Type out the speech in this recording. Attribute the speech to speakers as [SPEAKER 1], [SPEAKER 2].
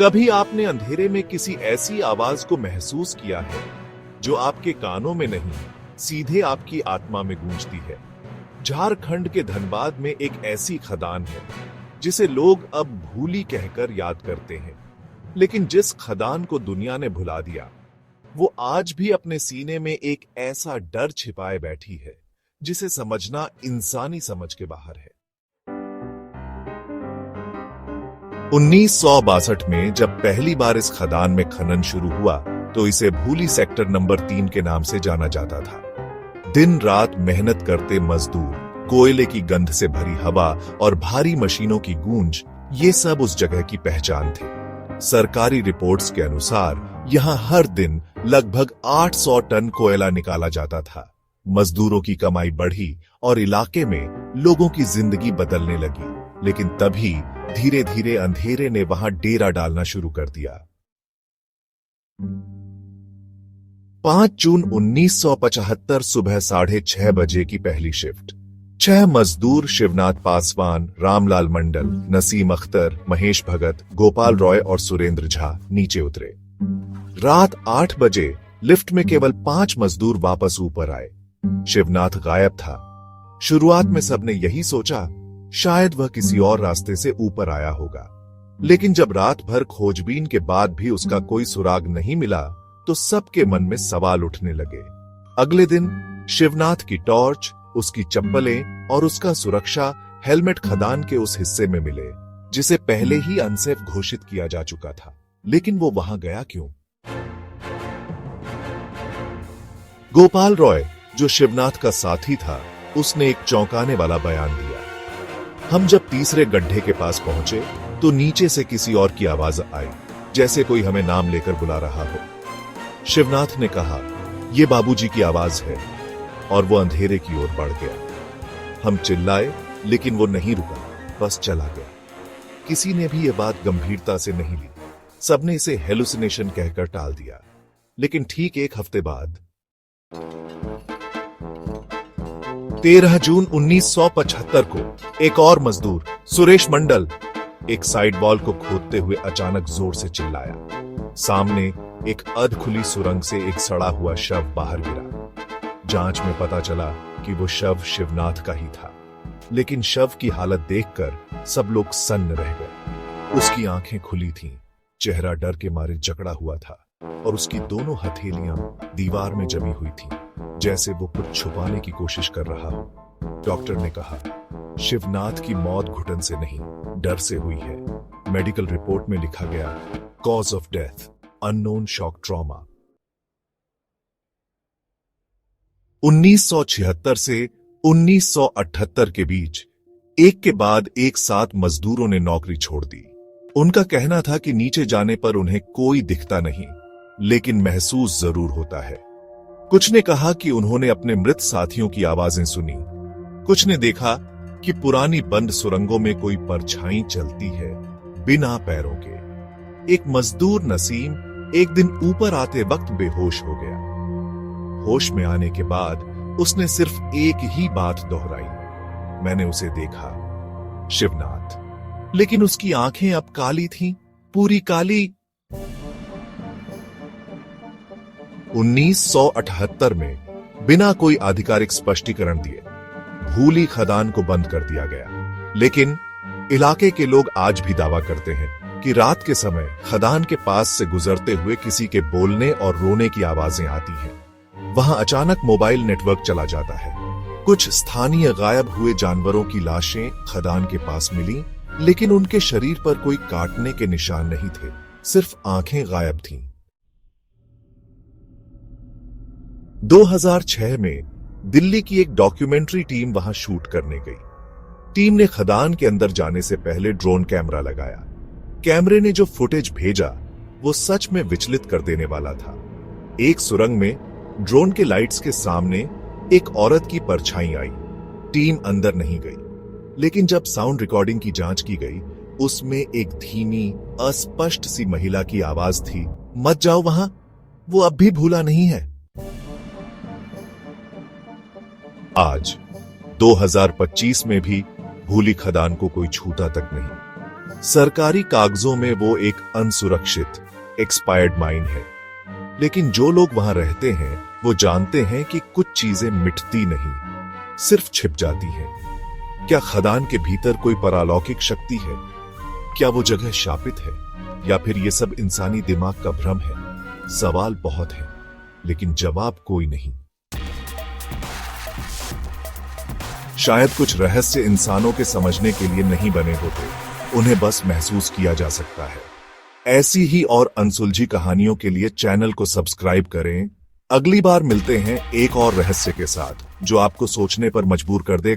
[SPEAKER 1] कभी आपने अंधेरे में किसी ऐसी आवाज को महसूस किया है जो आपके कानों में नहीं, सीधे आपकी आत्मा में गूंजती है? झारखंड के धनबाद में एक ऐसी खदान है जिसे लोग अब भूली कहकर याद करते हैं, लेकिन जिस खदान को दुनिया ने भुला दिया, वो आज भी अपने सीने में एक ऐसा डर छिपाए बैठी है जिसे समझना इंसानी समझ के बाहर है। 1962 में जब पहली बार इस खदान में खनन शुरू हुआ तो इसे भूली सेक्टर नंबर 3 के नाम से जाना जाता था। दिन रात मेहनत करते मजदूर, कोयले की गंध से भरी हवा और भारी मशीनों की गूंज, ये सब उस जगह की पहचान थी। सरकारी रिपोर्ट्स के अनुसार यहां हर दिन लगभग 800 टन कोयला निकाला जाता था। मजदूरों की कमाई बढ़ी और इलाके में लोगों की जिंदगी बदलने लगी, लेकिन तभी धीरे धीरे अंधेरे ने वहां डेरा डालना शुरू कर दिया। 5 जून 1975 सुबह 6:30 बजे की पहली शिफ्ट। 6 मजदूर शिवनाथ पासवान, रामलाल मंडल, नसीम अख्तर, महेश भगत, गोपाल रॉय और सुरेंद्र झा नीचे उतरे। रात 8 बजे लिफ्ट में केवल 5 मजदूर वापस ऊपर आए। शिवनाथ गायब था। शुरुआत में सबने यही सोचा, शायद वह किसी और रास्ते से ऊपर आया होगा, लेकिन जब रात भर खोजबीन के बाद भी उसका कोई सुराग नहीं मिला तो सबके मन में सवाल उठने लगे। अगले दिन शिवनाथ की टॉर्च, उसकी चप्पलें और उसका सुरक्षा हेलमेट खदान के उस हिस्से में मिले जिसे पहले ही अनसेफ घोषित किया जा चुका था। लेकिन वो वहां गया क्यों? गोपाल रॉय, जो शिवनाथ का साथी था, उसने एक चौंकाने वाला बयान दिया। हम जब तीसरे गड्ढे के पास पहुंचे तो नीचे से किसी और की आवाज आई, जैसे कोई हमें नाम लेकर बुला रहा हो। शिवनाथ ने कहा, यह बाबूजी की आवाज है, और वो अंधेरे की ओर बढ़ गया। हम चिल्लाए, लेकिन वो नहीं रुका, बस चला गया। किसी ने भी यह बात गंभीरता से नहीं ली। सबने इसे हेलुसिनेशन कहकर टाल दिया। लेकिन ठीक एक हफ्ते बाद 13 जून 1975 को एक और मजदूर, सुरेश मंडल, एक साइड वॉल को खोदते हुए अचानक जोर से चिल्लाया। सामने एक अधखुली सुरंग से एक सड़ा हुआ शव बाहर गिरा। जांच में पता चला कि वो शव शिवनाथ का ही था, लेकिन शव की हालत देखकर सब लोग सन्न रह गए। उसकी आंखें खुली थीं, चेहरा डर के मारे जकड़ा हुआ था और उसकी दोनों हथेलियां दीवार में जमी हुई थीं, जैसे वो कुछ छुपाने की कोशिश कर रहा हो। डॉक्टर ने कहा, शिवनाथ की मौत घुटन से नहीं, डर से हुई है। मेडिकल रिपोर्ट में लिखा गया, cause of death unknown shock trauma. 1976 से 1978 के बीच एक के बाद एक 7 मजदूरों ने नौकरी छोड़ दी। उनका कहना था कि नीचे जाने पर उन्हें कोई दिखता नहीं, लेकिन महसूस जरूर होता है। कुछ ने कहा कि उन्होंने अपने मृत साथियों की आवाजें सुनी। कुछ ने देखा कि पुरानी बंद सुरंगों में कोई परछाई चलती है, बिना पैरों के। एक मजदूर नसीम एक दिन ऊपर आते वक्त बेहोश हो गया। होश में आने के बाद उसने सिर्फ एक ही बात दोहराई, मैंने उसे देखा, शिवनाथ। लेकिन उसकी आंखें अब काली थीं, पूरी काली। 1978 में बिना कोई आधिकारिक स्पष्टीकरण दिए भूली खदान को बंद कर दिया गया, लेकिन इलाके के लोग आज भी दावा करते हैं कि रात के समय खदान के पास से गुजरते हुए किसी के बोलने और रोने की आवाजें आती हैं। वहां अचानक मोबाइल नेटवर्क चला जाता है। कुछ स्थानीय गायब हुए जानवरों की लाशें खदान के पास मिली, लेकिन उनके शरीर पर कोई काटने के निशान नहीं थे, सिर्फ आंखें गायब थीं। 2006 में दिल्ली की एक डॉक्यूमेंट्री टीम वहां शूट करने गई। टीम ने खदान के अंदर जाने से पहले ड्रोन कैमरा लगाया। कैमरे ने जो फुटेज भेजा वो सच में विचलित कर देने वाला था। एक सुरंग में ड्रोन के लाइट्स के सामने एक औरत की परछाई आई। टीम अंदर नहीं गई, लेकिन जब साउंड रिकॉर्डिंग की जांच की गई, उसमें एक धीमी, अस्पष्ट सी महिला की आवाज थी, मत जाओ वहां, वो अब भी भूला नहीं है। आज 2025 में भी भूली खदान को कोई छूता तक नहीं। सरकारी कागजों में वो एक अनसुरक्षित एक्सपायर्ड माइन है, लेकिन जो लोग वहां रहते हैं वो जानते हैं कि कुछ चीजें मिटती नहीं, सिर्फ छिप जाती हैं। क्या खदान के भीतर कोई परालौकिक शक्ति है? क्या वो जगह शापित है, या फिर ये सब इंसानी दिमाग का भ्रम है? सवाल बहुत है, लेकिन जवाब कोई नहीं। शायद कुछ रहस्य इंसानों के समझने के लिए नहीं बने होते, उन्हें बस महसूस किया जा सकता है। ऐसी ही और अनसुलझी कहानियों के लिए चैनल को सब्सक्राइब करें। अगली बार मिलते हैं एक और रहस्य के साथ, जो आपको सोचने पर मजबूर कर देगा।